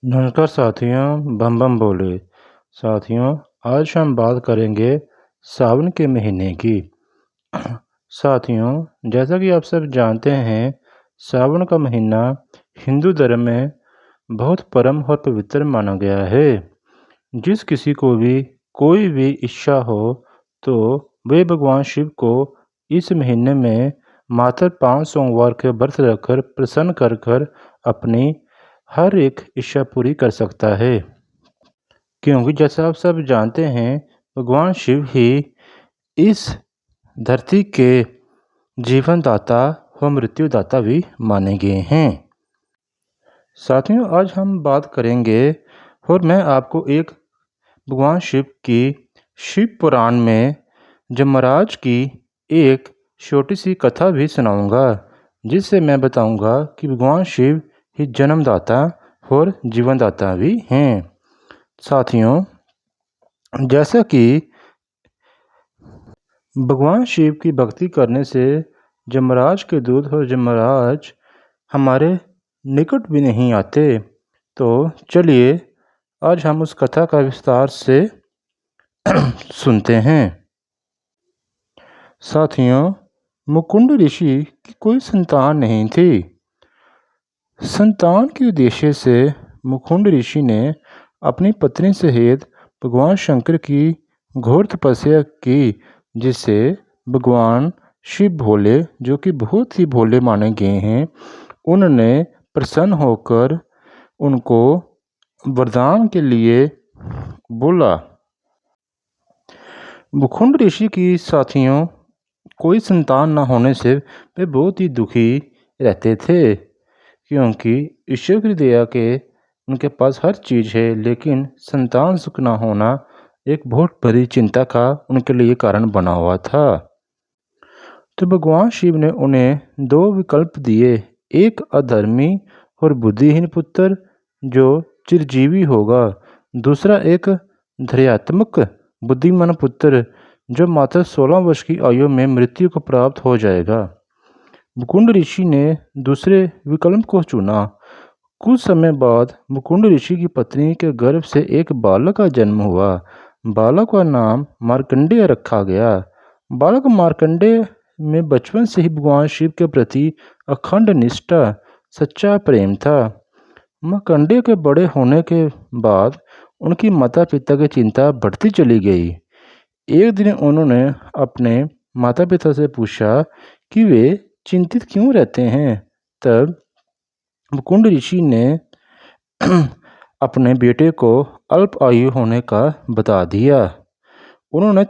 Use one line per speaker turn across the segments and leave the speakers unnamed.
नमस्कार साथियों, बम बम बोले। साथियों, आज हम बात करेंगे सावन के महीने की। साथियों, जैसा कि आप सब जानते हैं, सावन का महीना हिंदू धर्म में बहुत परम और पवित्र माना गया है। जिस किसी को भी कोई भी इच्छा हो तो वे भगवान शिव को इस महीने में मात्र 5 सोमवार के व्रत रखकर प्रसन्न कर कर अपनी हर एक इच्छा पूरी कर सकता है। क्योंकि जैसा आप सब जानते हैं, भगवान शिव ही इस धरती के जीवनदाता व मृत्युदाता भी माने गए हैं। साथियों, आज हम बात करेंगे और मैं आपको एक भगवान शिव की शिव पुराण में यमराज की एक छोटी सी कथा भी सुनाऊंगा, जिससे मैं बताऊंगा कि भगवान शिव ही जन्मदाता और जीवनदाता भी हैं। साथियों, जैसा कि भगवान शिव की भक्ति करने से यमराज के दूत और यमराज हमारे निकट भी नहीं आते, तो चलिए आज हम उस कथा का विस्तार से सुनते हैं। साथियों, मुकुंद ऋषि की कोई संतान नहीं थी। संतान के उद्देश्य से मुकुंद ऋषि ने अपनी पत्नी सहित भगवान शंकर की घोर तपस्या की, जिससे भगवान शिव भोले, जो कि बहुत ही भोले माने गए हैं, उन्होंने प्रसन्न होकर उनको वरदान के लिए बोला। मुकुंद ऋषि की साथियों कोई संतान न होने से वे बहुत ही दुखी रहते थे, क्योंकि ईश्वर की दया के उनके पास हर चीज़ है, लेकिन संतान सुख न होना एक बहुत बड़ी चिंता का उनके लिए कारण बना हुआ था। तो भगवान शिव ने उन्हें 2 विकल्प दिए, एक अधर्मी और बुद्धिहीन पुत्र जो चिरजीवी होगा, दूसरा एक धैर्यात्मक बुद्धिमान पुत्र जो मात्र 16 वर्ष की आयु में मृत्यु को प्राप्त हो जाएगा। मुकुंद ऋषि ने दूसरे विकल्प को चुना। कुछ समय बाद मुकुंद ऋषि की पत्नी के गर्भ से एक बालक का जन्म हुआ। बालक का नाम मार्कंडेय रखा गया। बालक मार्कंडेय में बचपन से ही भगवान शिव के प्रति अखंड निष्ठा, सच्चा प्रेम था। मार्कंडेय के बड़े होने के बाद उनकी माता पिता की चिंता बढ़ती चली गई। एक दिन उन्होंने अपने माता पिता से पूछा कि वे चिंतित क्यों रहते हैं। तब मुकुंद ऋषि ने अपने बेटे को अल्प आयु होने का बता दिया। उन्होंने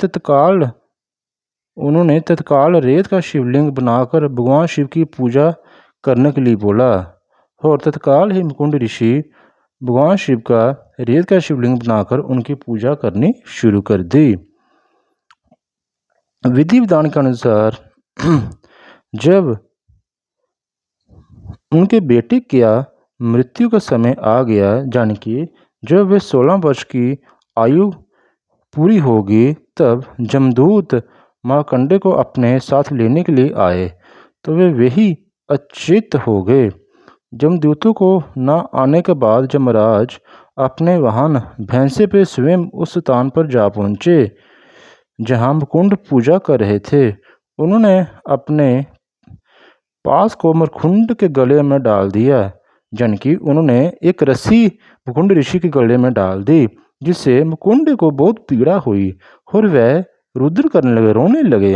तत्काल रेत का शिवलिंग बनाकर भगवान शिव की पूजा करने के लिए बोला, और तत्काल ही मुकुंद ऋषि भगवान शिव का रेत का शिवलिंग बनाकर उनकी पूजा करनी शुरू कर दी। विधि विधान के अनुसार जब उनके बेटे का मृत्यु का समय आ गया, यानी कि जब वे 16 वर्ष की आयु पूरी होगी, तब जमदूत मार्कंडेय को अपने साथ लेने के लिए आए, तो वे वही अचेत हो गए। जमदूतों को न आने के बाद यमराज अपने वाहन भैंसे पे स्वयं उस स्थान पर जा पहुँचे जहाँ मुकुंद पूजा कर रहे थे। उन्होंने अपने पास को मुकुंद के गले में डाल दिया, यानी कि उन्होंने एक रस्सी मुकुंद ऋषि के गले में डाल दी, जिससे मुकुंद को बहुत पीड़ा हुई और वह रुद्र करने लगे, रोने लगे।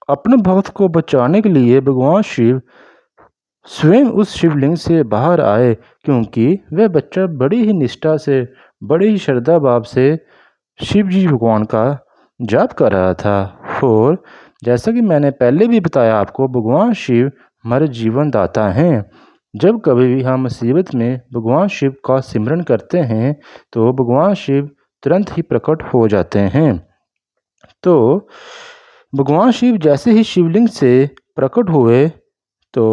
अपने भक्त को बचाने के लिए भगवान शिव स्वयं उस शिवलिंग से बाहर आए, क्योंकि वह बच्चा बड़ी ही निष्ठा से, बड़ी ही श्रद्धा भाव से शिव जी भगवान का जाप कर रहा था। और जैसा कि मैंने पहले भी बताया आपको, भगवान शिव हमारे जीवन दाता हैं। जब कभी भी हम मुसीबत में भगवान शिव का सिमरन करते हैं तो भगवान शिव तुरंत ही प्रकट हो जाते हैं। तो भगवान शिव जैसे ही शिवलिंग से प्रकट हुए तो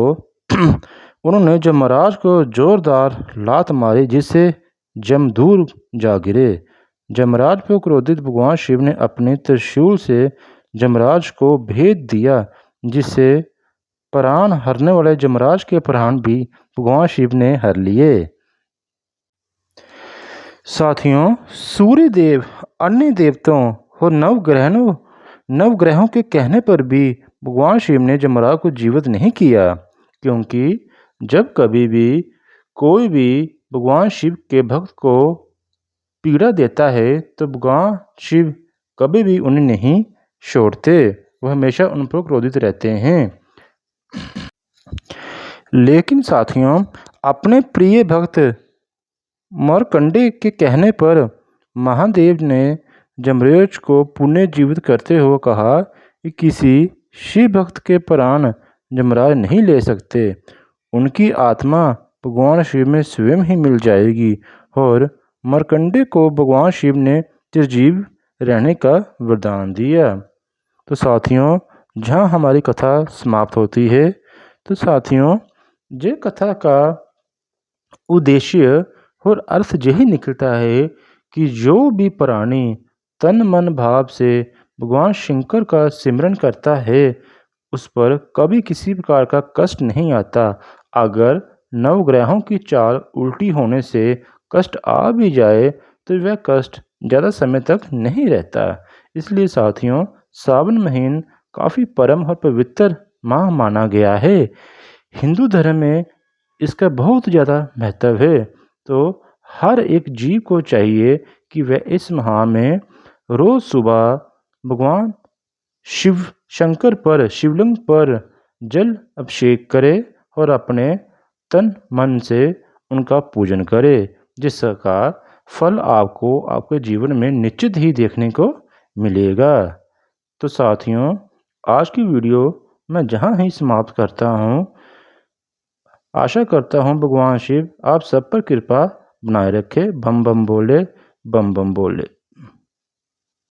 उन्होंने यमराज को जोरदार लात मारी, जिससे जमदूत जा गिरे। यमराज पर क्रोधित भगवान शिव ने अपने त्रिशूल से यमराज को भेद दिया, जिससे प्राण हरने वाले यमराज के प्राण भी भगवान शिव ने हर लिए। साथियों, सूर्य देव, अन्य देवताओं और नवग्रहों के कहने पर भी भगवान शिव ने यमराज को जीवित नहीं किया, क्योंकि जब कभी भी कोई भी भगवान शिव के भक्त को पीड़ा देता है तो भगवान शिव कभी भी उन्हें नहीं छोड़ते। वह हमेशा उन पर क्रोधित रहते हैं। लेकिन साथियों, अपने प्रिय भक्त मार्कंडेय के कहने पर महादेव ने यमराज को पुनर्जीवित करते हुए कहा कि किसी शिव भक्त के प्राण यमराज नहीं ले सकते। उनकी आत्मा भगवान शिव में स्वयं ही मिल जाएगी। और मार्कंडेय को भगवान शिव ने चिरंजीव रहने का वरदान दिया। तो साथियों, जहाँ हमारी कथा समाप्त होती है, तो साथियों, ये कथा का उद्देश्य और अर्थ यही निकलता है कि जो भी प्राणी तन मन भाव से भगवान शंकर का सिमरन करता है उस पर कभी किसी प्रकार का कष्ट नहीं आता। अगर नवग्रहों की चाल उल्टी होने से कष्ट आ भी जाए तो वह कष्ट ज़्यादा समय तक नहीं रहता। इसलिए साथियों, सावन महीना काफ़ी परम और पवित्र माह माना गया है। हिंदू धर्म में इसका बहुत ज़्यादा महत्व है। तो हर एक जीव को चाहिए कि वह इस माह में रोज़ सुबह भगवान शिवलिंग पर जल अभिषेक करे और अपने तन मन से उनका पूजन करे, जिसका फल आपको आपके जीवन में निश्चित ही देखने को मिलेगा। तो साथियों, आज की वीडियो मैं जहाँ ही समाप्त करता हूँ। आशा करता हूँ भगवान शिव आप सब पर कृपा बनाए रखे। बम बम बोले, बम बम बोले।